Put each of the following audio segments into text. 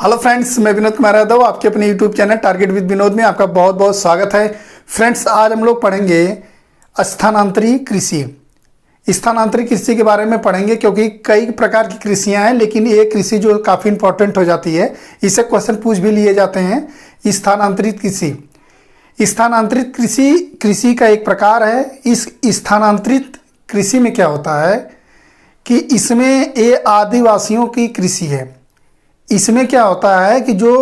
Hello friends, मैं विनोद कुमार यादव आपके अपने YouTube channel target with Vinod में आपका बहुत बहुत स्वागत है। फ्रेंड्स, आज हम लोग पढ़ेंगे स्थानांतरी कृषि। स्थानांतरी कृषि के बारे में पढ़ेंगे क्योंकि कई प्रकार की कृषियां हैं, लेकिन ये कृषि जो काफ़ी इंपॉर्टेंट हो जाती है, इससे क्वेश्चन पूछ भी लिए जाते हैं। स्थानांतरित कृषि, स्थानांतरित कृषि का एक प्रकार है। इस स्थानांतरित कृषि में क्या होता है कि इसमें ये आदिवासियों की कृषि है। इसमें क्या होता है कि जो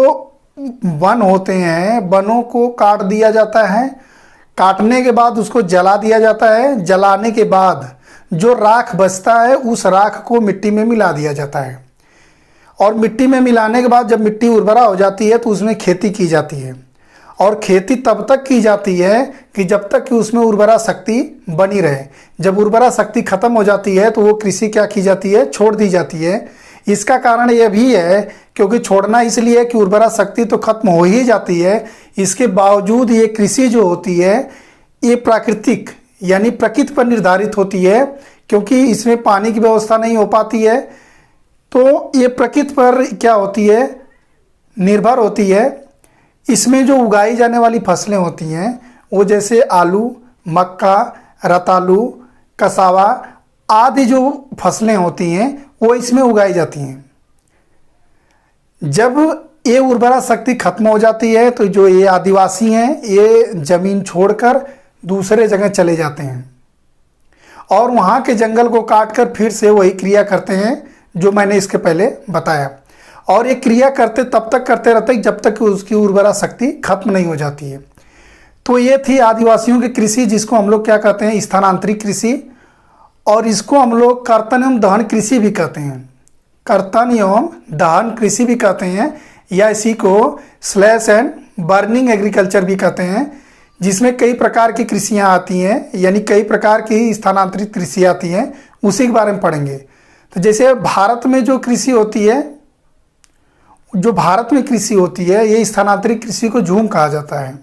वन होते हैं, वनों को काट दिया जाता है। काटने के बाद उसको जला दिया जाता है। जलाने के बाद जो राख बचता है, उस राख को मिट्टी में मिला दिया जाता है। और मिट्टी में मिलाने के बाद जब मिट्टी उर्वरा हो जाती है तो उसमें खेती की जाती है। और खेती तब तक की जाती है कि जब तक कि उसमें उर्वरा शक्ति बनी रहे। जब उर्वरा शक्ति खत्म हो जाती है तो वो कृषि क्या की जाती है, छोड़ दी जाती है। इसका कारण यह भी है क्योंकि छोड़ना इसलिए कि उर्वरा शक्ति तो खत्म हो ही जाती है। इसके बावजूद ये कृषि जो होती है ये प्राकृतिक यानी प्रकृति पर निर्धारित होती है, क्योंकि इसमें पानी की व्यवस्था नहीं हो पाती है। तो ये प्रकृति पर क्या होती है, निर्भर होती है। इसमें जो उगाई जाने वाली फसलें होती हैं वो जैसे आलू, मक्का, रतालू, कसावा आदि जो फसलें होती हैं वो इसमें उगाई जाती हैं। जब ये उर्वरा शक्ति खत्म हो जाती है तो जो ये आदिवासी हैं ये ज़मीन छोड़कर दूसरे जगह चले जाते हैं और वहाँ के जंगल को काटकर फिर से वही क्रिया करते हैं जो मैंने इसके पहले बताया। और ये क्रिया करते तब तक करते रहते हैं जब तक उसकी उर्वरा शक्ति खत्म नहीं हो जाती है। तो ये थी आदिवासियों की कृषि, जिसको हम लोग क्या कहते हैं, स्थानांतरित कृषि। और इसको हम लोग कर्तन एवं दहन कृषि भी कहते हैं। कर्तन एवं दहन कृषि भी कहते हैं, या इसी को स्लैश एंड बर्निंग एग्रीकल्चर भी कहते हैं, जिसमें कई प्रकार की कृषियाँ आती हैं, यानी कई प्रकार की स्थानांतरित कृषि आती हैं। उसी के बारे में पढ़ेंगे। तो जैसे भारत में जो कृषि होती है, ये स्थानांतरित कृषि को झूम कहा जाता है।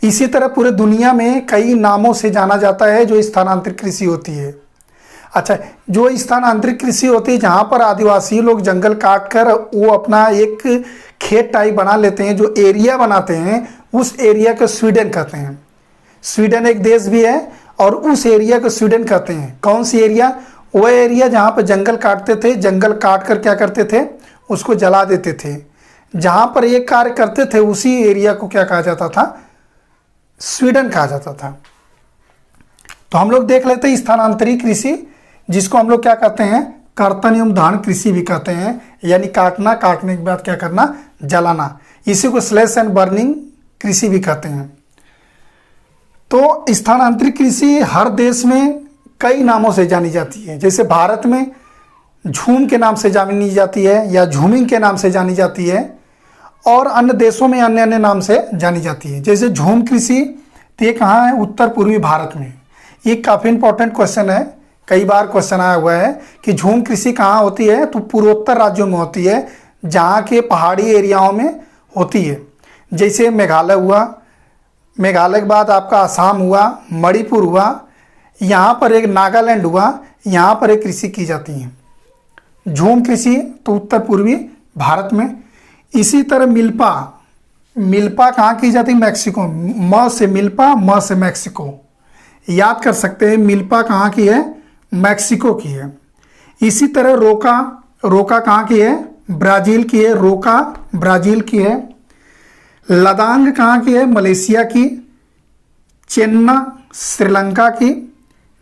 इसी तरह पूरे दुनिया में कई नामों से जाना जाता है जो स्थानांतरित कृषि होती है। अच्छा, जो स्थानांतरित कृषि होती है जहाँ पर आदिवासी लोग जंगल काट कर वो अपना एक खेत टाइप बना लेते हैं, जो एरिया बनाते हैं, उस एरिया को स्वीडन कहते हैं। स्वीडन एक देश भी है और उस एरिया को स्वीडन कहते हैं। कौन सी एरिया? वह एरिया जहाँ पर जंगल काटते थे, जंगल काट कर क्या करते थे, उसको जला देते थे। जहाँ पर ये कार्य करते थे उसी एरिया को क्या कहा जाता था, स्वीडन कहा जाता था। तो हम लोग देख लेते हैं स्थानांतरित कृषि, जिसको हम लोग क्या कहते हैं, कर्तन एवं दहन कृषि भी कहते हैं, यानी काटना, काटने के बाद क्या करना, जलाना। इसी को स्लैश एंड बर्निंग कृषि भी कहते हैं। तो स्थानांतरित कृषि हर देश में कई नामों से जानी जाती है। जैसे भारत में झूम के नाम से जानी जाती है या झूमिंग के नाम से जानी जाती है, और अन्य देशों में अन्य अन्य नाम से जानी जाती है। जैसे झूम कृषि, तो ये कहाँ है, उत्तर पूर्वी भारत में। ये काफ़ी इंपॉर्टेंट क्वेश्चन है, कई बार क्वेश्चन आया हुआ है कि झूम कृषि कहाँ होती है, तो पूर्वोत्तर राज्यों में होती है, जहाँ के पहाड़ी एरियाओं में होती है। जैसे मेघालय हुआ, मेघालय के बाद आपका असम हुआ, मणिपुर हुआ, यहाँ पर एक नागालैंड हुआ, यहाँ पर एक कृषि की जाती है झूम कृषि, तो उत्तर पूर्वी भारत में। इसी तरह मिल्पा कहाँ की जाती है, मैक्सिको। म से मिल्पा, म से मैक्सिको, याद कर सकते हैं। मिल्पा कहाँ की है, मैक्सिको की है। इसी तरह रोका कहाँ की है, ब्राज़ील की है। रोका ब्राज़ील की है। लदांग कहाँ की है, मलेशिया की। चेन्ना श्रीलंका की।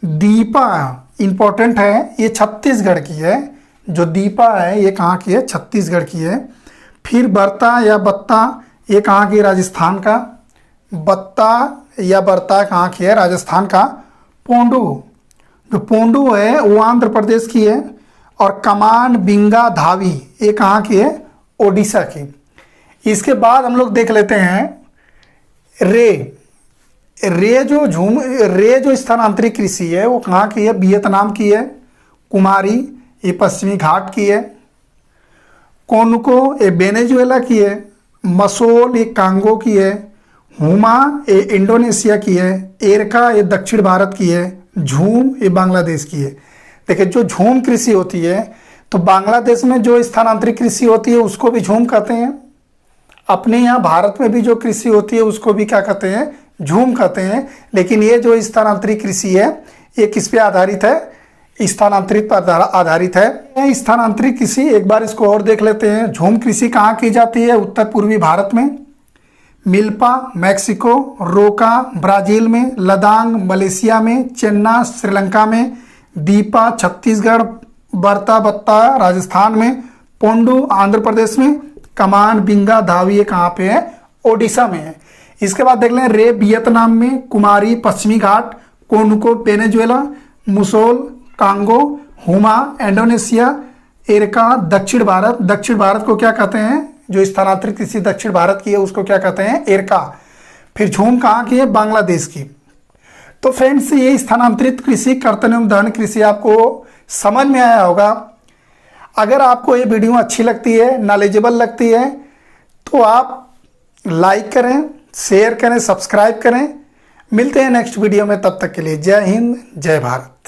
दीपा इंपॉर्टेंट है, ये छत्तीसगढ़ की है। जो दीपा है ये कहाँ की है, छत्तीसगढ़ की है। फिर बर्ता या बत्ता, ये कहाँ की, राजस्थान का। बत्ता या बर्ता कहाँ की है, राजस्थान का। पोंडू, जो पोंडू है वो आंध्र प्रदेश की है। और कमान, बिंगा, धावी, ये कहाँ की है, ओडिशा की। इसके बाद हम लोग देख लेते हैं रे जो स्थानांतरित कृषि है वो कहाँ की है, वियतनाम की है। कुमारी, ये पश्चिमी घाट की है। कोनको, ये वेनेजुएला की है। मसोल, ये कांगो की है। हुमा, ये इंडोनेशिया की है। एरका, ये दक्षिण भारत की है। झूम, ये बांग्लादेश की है। देखिए, जो झूम कृषि होती है तो बांग्लादेश में जो स्थानांतरित कृषि होती है उसको भी झूम कहते हैं। अपने यहाँ भारत में भी जो कृषि होती है उसको भी क्या कहते हैं, झूम कहते हैं। लेकिन ये जो स्थानांतरित कृषि है ये किस पे आधारित है, स्थानांतरित पर आधारित है। स्थानांतरित कृषि एक बार इसको और देख लेते हैं। झूम कृषि कहाँ की जाती है, उत्तर पूर्वी भारत में, मिल्पा मैक्सिको, रोका ब्राजील में, लदांग मलेशिया में, चेन्ना श्रीलंका में, दीपा छत्तीसगढ़, बर्ता बत्ता राजस्थान में, पोंडू आंध्र प्रदेश में, कमान बिंगा धावी ये कहाँ पे है, ओडिशा में है। इसके बाद देख लें रे वियतनाम में, कुमारी पश्चिमी घाट, कोनुको Venezuela, मुसोल Congo, Huma Indonesia, Erka दक्षिण भारत। दक्षिण भारत को क्या कहते हैं, जो स्थानांतरित कृषि दक्षिण भारत की है उसको क्या कहते हैं, एरका। फिर झूम कहाँ की है, बांग्लादेश की। तो फ्रेंड्स ये स्थानांतरित कृषि कर्तन एवं दहन कृषि आपको समझ में आया होगा। अगर आपको ये वीडियो अच्छी लगती है, नॉलेजेबल लगती है, तो आप लाइक करें, शेयर करें, सब्सक्राइब करें। मिलते हैं नेक्स्ट वीडियो में, तब तक के लिए जय हिंद जय भारत।